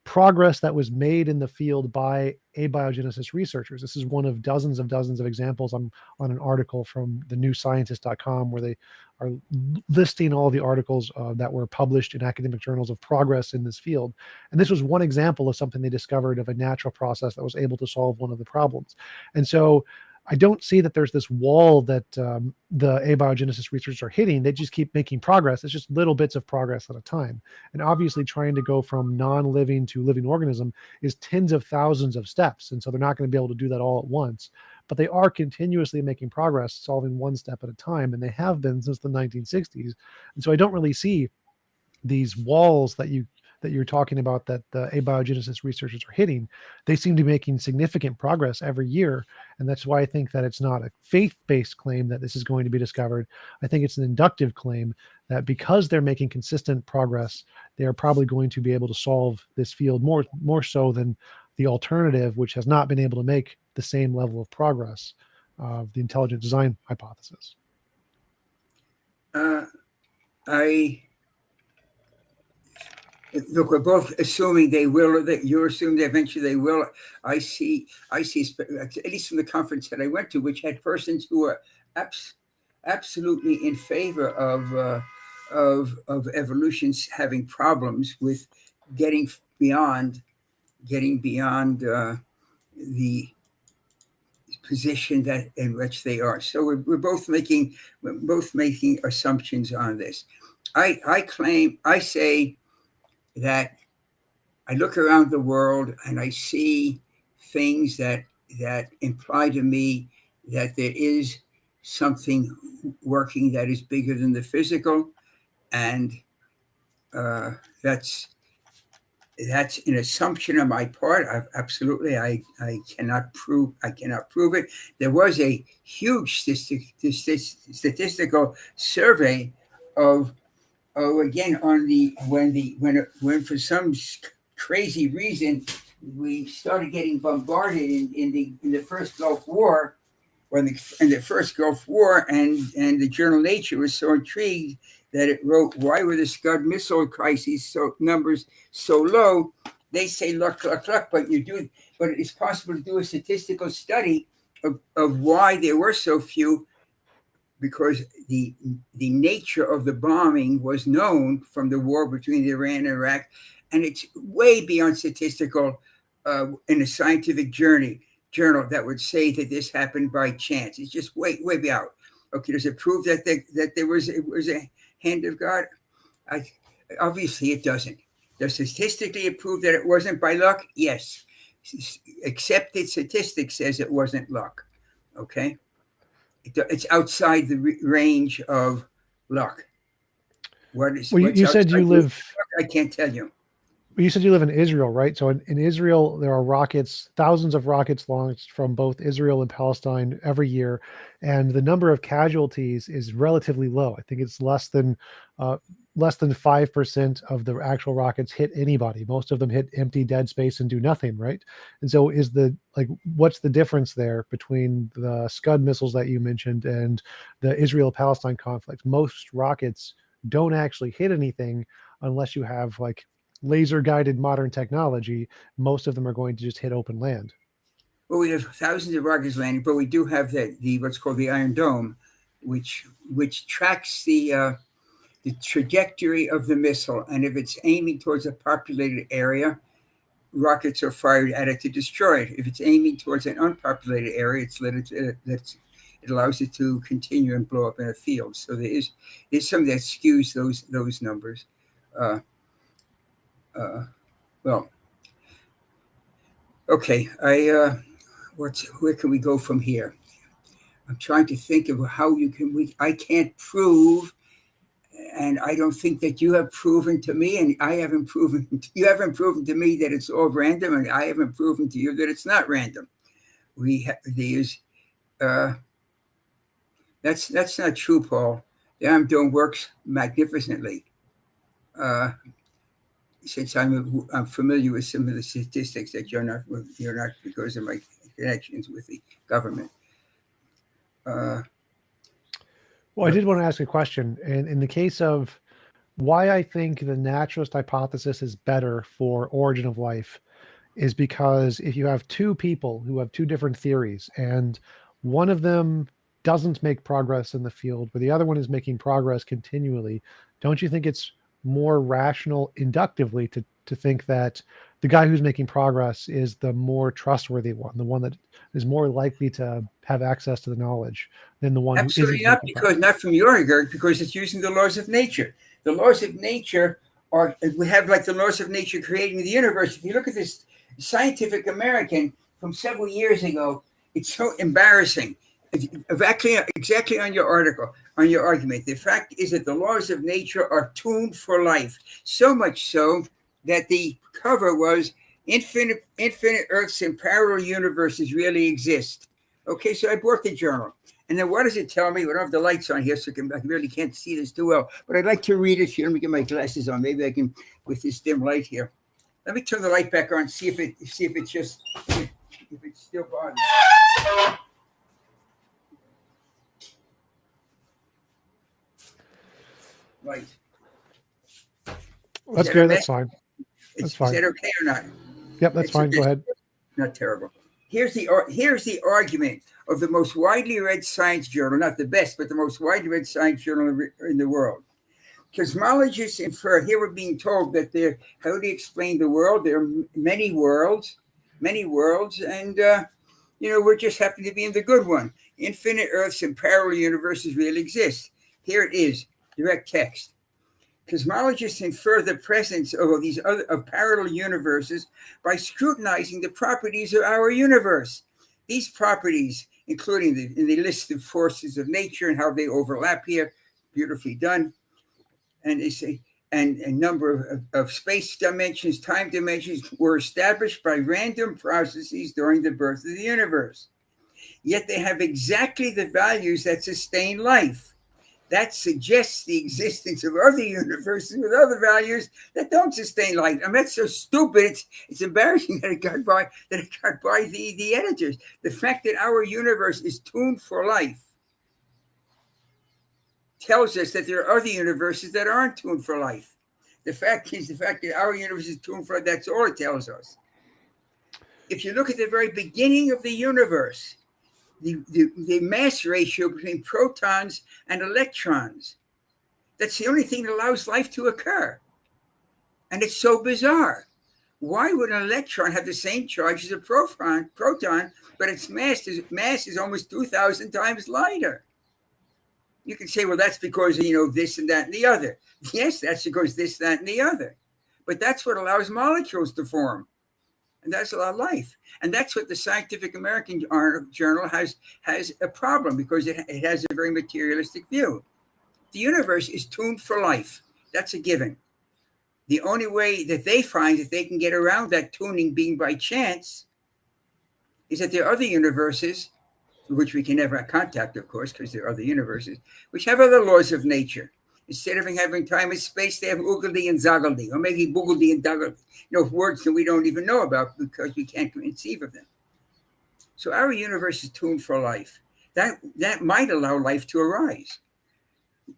progress that was made in the field by abiogenesis researchers. This is one of dozens of examples. I'm on an article from the newscientist.com where they are listing all the articles that were published in academic journals of progress in this field. And this was one example of something they discovered of a natural process that was able to solve one of the problems. And so I don't see that there's this wall that the abiogenesis researchers are hitting. They just keep making progress. It's just little bits of progress at a time. And obviously trying to go from non-living to living organism is tens of thousands of steps. And so they're not going to be able to do that all at once. But they are continuously making progress, solving one step at a time. And they have been since the 1960s. And so I don't really see these walls that you're talking about that the abiogenesis researchers are hitting. They seem to be making significant progress every year. And that's why I think that it's not a faith-based claim that this is going to be discovered. I think it's an inductive claim that because they're making consistent progress, they are probably going to be able to solve this field more so than the alternative, which has not been able to make the same level of progress of the intelligent design hypothesis. Look, we're both assuming they will, or that you're assuming that eventually they will. I see, at least from the conference that I went to, which had persons who are absolutely in favor of evolution's having problems with getting beyond the position that in which they are. So we're both making assumptions on this. I say that I look around the world and I see things that imply to me that there is something working that is bigger than the physical, and that's an assumption on my part. I cannot prove it. There was a huge statistical survey of again when for some crazy reason we started getting bombarded in the first Gulf War, and the journal Nature was so intrigued that it wrote, why were the Scud missile crises numbers so low? They say luck, but it's possible to do a statistical study of why there were so few, because the nature of the bombing was known from the war between Iran and Iraq, and it's way beyond statistical in a scientific journal that would say that this happened by chance. It's just way beyond. Okay, does it prove that it was a hand of God? Obviously it doesn't. Does statistically it prove that it wasn't by luck? Yes. Accepted statistics says it wasn't luck. Okay. It's outside the range of luck. You said you live. I can't tell you. You said you live in Israel, right? So in Israel, there are thousands of rockets launched from both Israel and Palestine every year, and the number of casualties is relatively low. I think it's less than less than 5% of the actual rockets hit anybody. Most of them hit empty dead space and do nothing, right? And so what's the difference there between the Scud missiles that you mentioned and the Israel-Palestine conflict? Most rockets don't actually hit anything unless you have like laser guided modern technology. Most of them are going to just hit open land. Well, we have thousands of rockets landing, but we do have the what's called the Iron Dome, which tracks the trajectory of the missile, and if it's aiming towards a populated area, rockets are fired at it to destroy it. If it's aiming towards an unpopulated area, it allows it to continue and blow up in a field. So there's something that skews those numbers. Well, okay. Where can we go from here? I'm trying to think of how I can't prove, and I don't think that you have proven to me, and you haven't proven to me that it's all random, and I haven't proven to you that it's not random. That's not true, Paul. The Iron Dome works magnificently. Since I'm familiar with some of the statistics that you're not because of my connections with the government. Well, I did want to ask a question. And in the case of why I think the naturalist hypothesis is better for origin of life is because if you have two people who have two different theories and one of them doesn't make progress in the field, but the other one is making progress continually, don't you think it's more rational inductively to think that the guy who's making progress is the more trustworthy one, the one that is more likely to have access to the knowledge than the one Absolutely who not, isn't? because not from your regard, because it's using the laws of nature. The laws of nature we have like the laws of nature creating the universe. If you look at this Scientific American from several years ago, it's so embarrassing. Exactly on your article, on your argument. The fact is that the laws of nature are tuned for life, so much so that the cover was infinite Earths and parallel universes really exist. Okay, so I bought the journal. And then what does it tell me? We don't have the lights on here, so I really can't see this too well. But I'd like to read it here. Let me get my glasses on. Maybe I can, with this dim light here. Let me turn the light back on, see if it's still on. Right. That's good. That's fine. Is that okay or not? Yep, that's fine. Go ahead. Not terrible. Here's the argument of the most widely read science journal, not the best, but the most widely read science journal in the world. Cosmologists infer, here we're being told that how do you explain the world? There are many worlds, and we're just happen to be in the good one. Infinite Earths and parallel universes really exist. Here it is, direct text. Cosmologists infer the presence of parallel universes by scrutinizing the properties of our universe. These properties, including in the list of forces of nature and how they overlap here, beautifully done. And they say, and a number of space dimensions, time dimensions were established by random processes during the birth of the universe. Yet they have exactly the values that sustain life. That suggests the existence of other universes with other values that don't sustain life. I mean, that's so stupid. It's embarrassing that it got by the editors. The fact that our universe is tuned for life tells us that there are other universes that aren't tuned for life. The fact that our universe is tuned for life, that's all it tells us. If you look at the very beginning of the universe, the mass ratio between protons and electrons, that's the only thing that allows life to occur. And it's so bizarre. Why would an electron have the same charge as a proton, but its mass is almost 2,000 times lighter? You can say, well, that's because, this and that and the other. Yes, that's because this, that, and the other. But that's what allows molecules to form. And that's a lot of life. And that's what the Scientific American journal has a problem, because it has a very materialistic view. The universe is tuned for life. That's a given. The only way that they find that they can get around that tuning being by chance is that there are other universes, which we can never contact, of course, because there are other universes, which have other laws of nature. Instead of having time and space, they have Ugaldi and Zagaldi, or maybe Boogaldi and Dagaldi. Words that we don't even know about because we can't conceive of them. So our universe is tuned for life. That might allow life to arise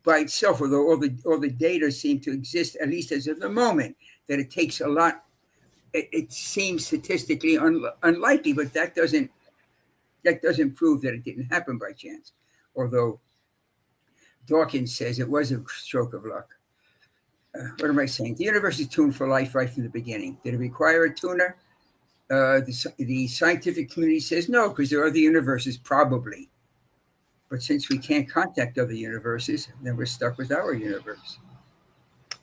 by itself, although all the data seem to exist, at least as of the moment, that it takes a lot. It seems statistically unlikely, but that doesn't prove that it didn't happen by chance. Although Dawkins says it was a stroke of luck. What am I saying? The universe is tuned for life right from the beginning. Did it require a tuner? The scientific community says no, because there are other universes, probably. But since we can't contact other universes, then we're stuck with our universe.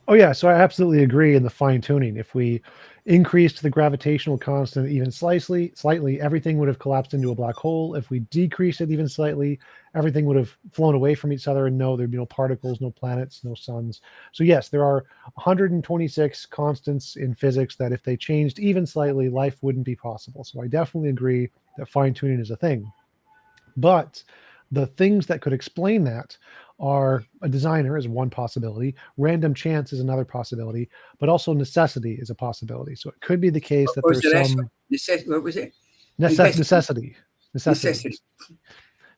Oh yeah, so I absolutely agree in the fine tuning. If we increased the gravitational constant even slightly, everything would have collapsed into a black hole. If we decreased it even slightly, everything would have flown away from each other, and no, there'd be no particles, no planets, no suns. So yes, there are 126 constants in physics that if they changed even slightly, life wouldn't be possible. So I definitely agree that fine tuning is a thing. But the things that could explain that are a designer is one possibility, random chance is another possibility, but also necessity is a possibility. So it could be the case that there's some what was it? necessity. Necessity.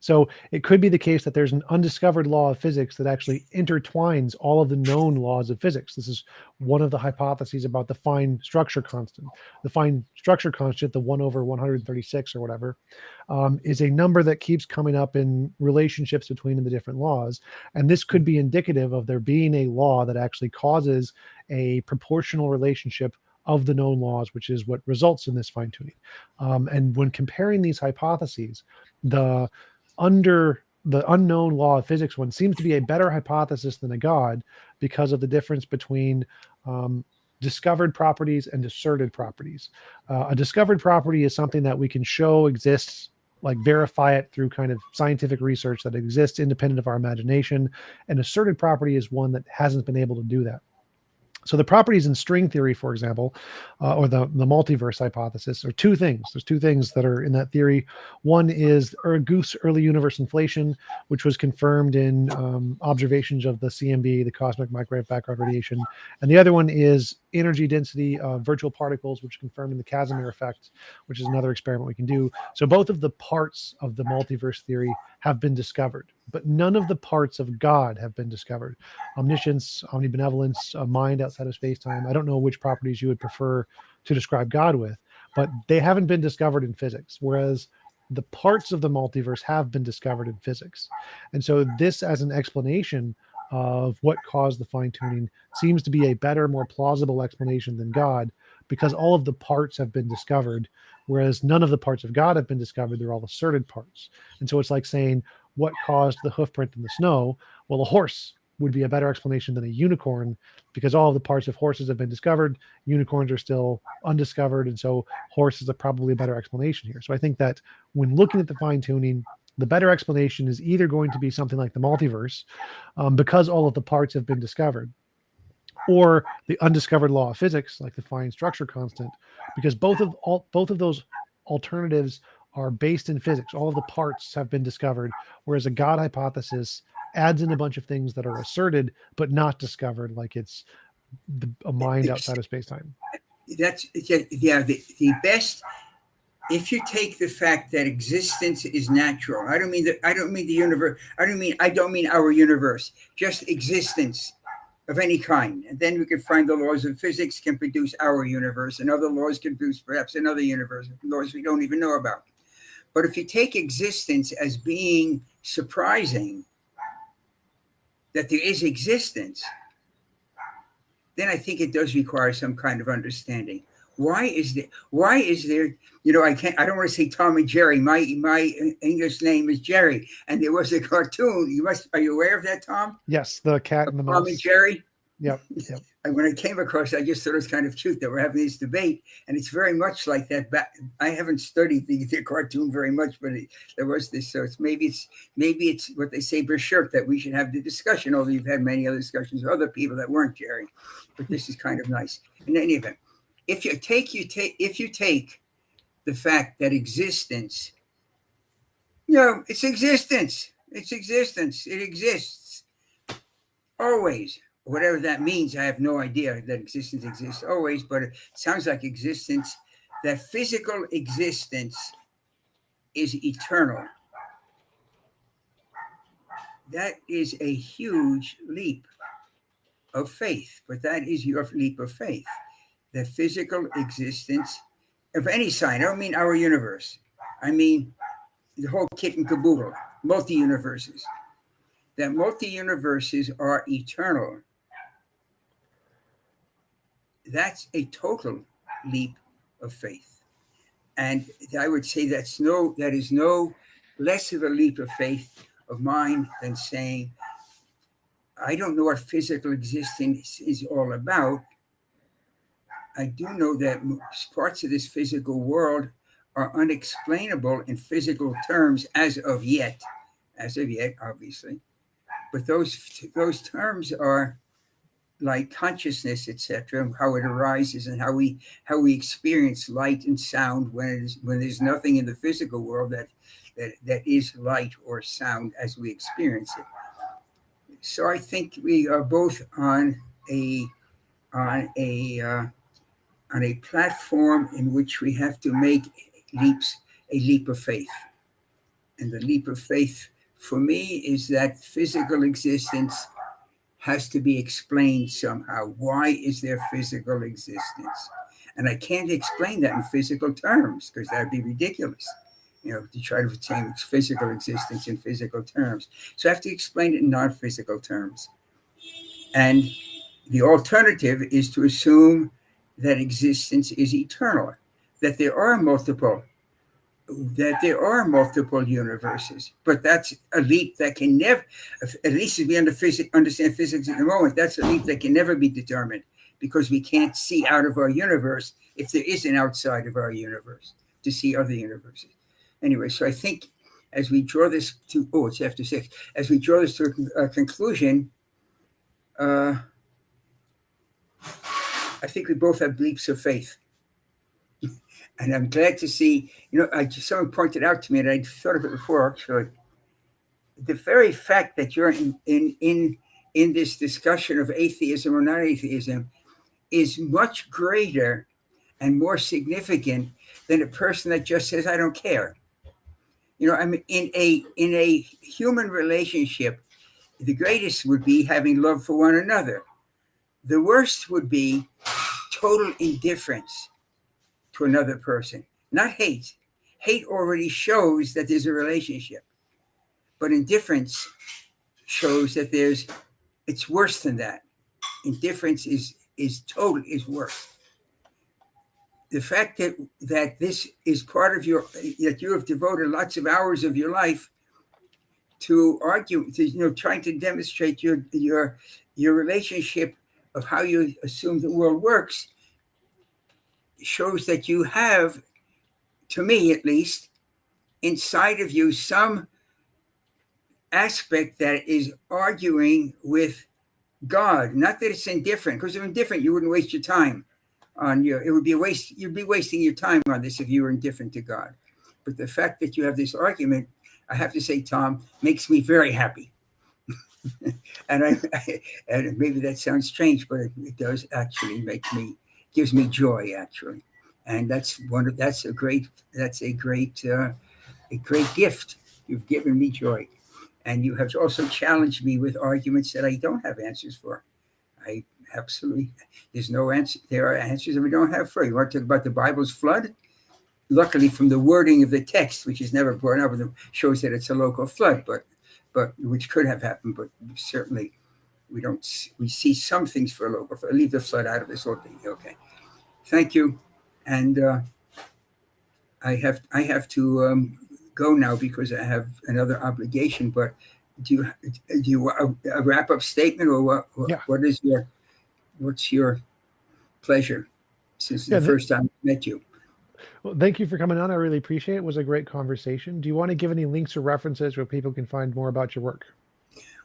So it could be the case that there's an undiscovered law of physics that actually intertwines all of the known laws of physics. This is one of the hypotheses about the fine structure constant. The fine structure constant, the 1/136 or whatever, is a number that keeps coming up in relationships between the different laws. And this could be indicative of there being a law that actually causes a proportional relationship of the known laws, which is what results in this fine tuning. And when comparing these hypotheses, the unknown law of physics one seems to be a better hypothesis than a god because of the difference between discovered properties and asserted properties. A discovered property is something that we can show exists, like verify it through kind of scientific research that exists independent of our imagination. An asserted property is one that hasn't been able to do that. So the properties in string theory, for example, or the multiverse hypothesis, are two things. There's two things that are in that theory. One is Goose early universe inflation, which was confirmed in observations of the CMB, the cosmic microwave background radiation. And the other one is energy density of virtual particles, which is confirmed in the Casimir effect, which is another experiment we can do. So both of the parts of the multiverse theory have been discovered, but none of the parts of God have been discovered. Omniscience, omnibenevolence, mind outside of space-time. I don't know which properties you would prefer to describe God with, but they haven't been discovered in physics, whereas the parts of the multiverse have been discovered in physics. And so this as an explanation of what caused the fine-tuning seems to be a better, more plausible explanation than God, because all of the parts have been discovered, whereas none of the parts of God have been discovered. They're all asserted parts. And so it's like saying, what caused the hoof print in the snow? Well, a horse would be a better explanation than a unicorn, because all of the parts of horses have been discovered. Unicorns are still undiscovered. And so horse is probably a better explanation here. So I think that when looking at the fine tuning, the better explanation is either going to be something like the multiverse, because all of the parts have been discovered, or the undiscovered law of physics, like the fine structure constant, because both of those alternatives are based in physics. All of the parts have been discovered, whereas a God hypothesis adds in a bunch of things that are asserted but not discovered, like it's a mind outside of space-time. That's the best. If you take the fact that existence is natural, I don't mean the universe. I don't mean our universe. Just existence of any kind, and then we can find the laws of physics can produce our universe, and other laws can produce perhaps another universe, laws we don't even know about. But if you take existence as being surprising, that there is existence, then I think it does require some kind of understanding. Why is there, I don't want to say Tom and Jerry. My English name is Jerry. And there was a cartoon. Are you aware of that, Tom? Yes, the cat and the mouse. Tom and Jerry? Yep. And when I came across it, I just thought it was kind of cute that we're having this debate. And it's very much like that. I haven't studied the cartoon very much, but there was this. So maybe it's what they say, berserk, that we should have the discussion, although you've had many other discussions with other people that weren't Jerry. But this is kind of nice. In any event, if you take the fact that existence, it's existence. It's existence. It exists. always, whatever that means, I have no idea that existence exists always, but it sounds like existence, that physical existence is eternal. That is a huge leap of faith, but that is your leap of faith. The physical existence of any sign. I don't mean our universe. I mean the whole kit and caboodle, multi-universes. That multi-universes are eternal. That's a total leap of faith. And I would say that is no less of a leap of faith of mine than saying, I don't know what physical existence is all about. I do know that parts of this physical world are unexplainable in physical terms as of yet, obviously. But those terms are like consciousness, etc., how it arises and how we experience light and sound when there's nothing in the physical world that is light or sound as we experience it. So I think we are both on a platform in which we have to make a leap of faith. And the leap of faith for me is that physical existence has to be explained somehow. Why is there physical existence? And I can't explain that in physical terms because that'd be ridiculous, to try to attain physical existence in physical terms. So I have to explain it in non-physical terms. And the alternative is to assume that existence is eternal, that there are multiple universes, but that's a leap that can never, at least as we understand physics at the moment, that's a leap that can never be determined because we can't see out of our universe if there is an outside of our universe to see other universes. Anyway, so I think as we draw this to, it's after 6, as we draw this to a conclusion, I think we both have leaps of faith. And I'm glad to see, someone pointed out to me, and I'd thought of it before, actually, the very fact that you're in this discussion of atheism or not atheism is much greater and more significant than a person that just says, I don't care. I mean, in a human relationship, the greatest would be having love for one another. The worst would be total indifference to another person, not hate. Hate already shows that there's a relationship, but indifference shows that it's worse than that. Indifference is worse. The fact that this is part of that you have devoted lots of hours of your life to argue, trying to demonstrate your relationship of how you assume the world works, shows that you have, to me at least, inside of you some aspect that is arguing with God. Not that it's indifferent, because if indifferent, you wouldn't waste your time on it would be a waste. You'd be wasting your time on this if you were indifferent to God. But the fact that you have this argument, I have to say, Tom, makes me very happy. and maybe that sounds strange, but it does actually gives me joy, actually. And that's a great gift. You've given me joy. And you have also challenged me with arguments that I don't have answers for. There's no answer. There are answers that we don't have for. You want to talk about the Bible's flood? Luckily, from the wording of the text, which is never brought up, shows that it's a local flood, but which could have happened, but certainly we see some things for a local flood. Leave the flood out of this whole thing. Okay. Thank you. And I have to go now because I have another obligation, but do you want a wrap-up statement, or what? Yeah. What's your pleasure since the first time I met you? Well, thank you for coming on. I really appreciate it. It was a great conversation. Do you want to give any links or references where people can find more about your work?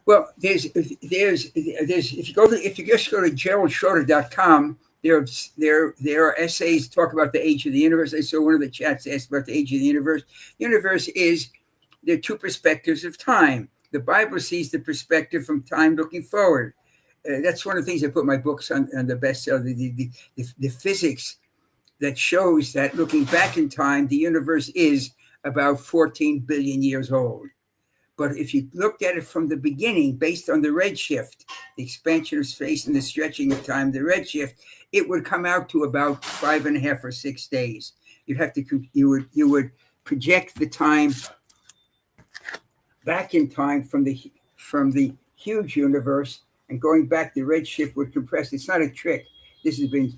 Well, there's if you just go to GeraldSchroeder.com, there are essays talk about the age of the universe. I saw one of the chats asked about the age of the universe. The universe there are two perspectives of time. The Bible sees the perspective from time looking forward. that's one of the things I put my books on the bestseller, the physics that shows that looking back in time, the universe is about 14 billion years old. But if you looked at it from the beginning, based on the redshift, the expansion of space and the stretching of time, the redshift, it would come out to about 5.5 or 6 days. You would project the time back in time from the huge universe, and going back, the redshift would compress. It's not a trick. This has been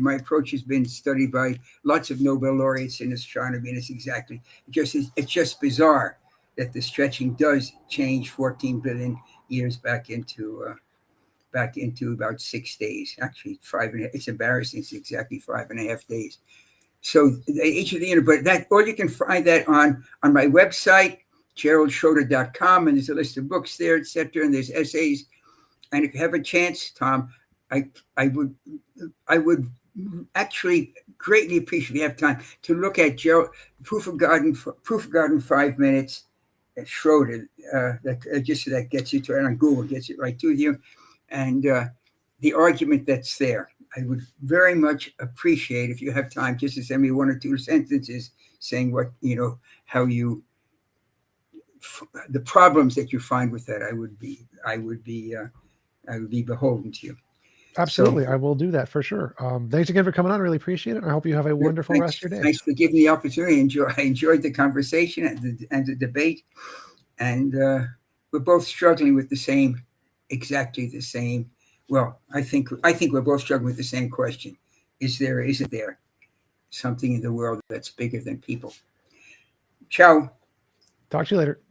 my approach has been studied by lots of Nobel laureates in astronomy, and it's just bizarre that the stretching does change 14 billion years back into about 6 days. Actually, 5.5. It's embarrassing. It's exactly 5.5 days. So each of the but that, or you can find that on my website, GeraldSchroeder.com, and there's a list of books there, etc. And there's essays. And if you have a chance, Tom, I would actually greatly appreciate if you have time to look at Gerald Proof of God in 5 minutes. Schroeder, that gets you to it on Google, gets it right to you, and the argument that's there. I would very much appreciate if you have time just to send me 1 or 2 sentences saying what how you the problems that you find with that. I would be beholden to you. Absolutely. So, I will do that for sure. Thanks again for coming on. I really appreciate it. I hope you have a wonderful rest of your day. Thanks for giving me the opportunity. I enjoyed the conversation and the debate. And we're both struggling with exactly the same. Well, I think we're both struggling with the same question. Isn't there something in the world that's bigger than people? Ciao. Talk to you later. Bye.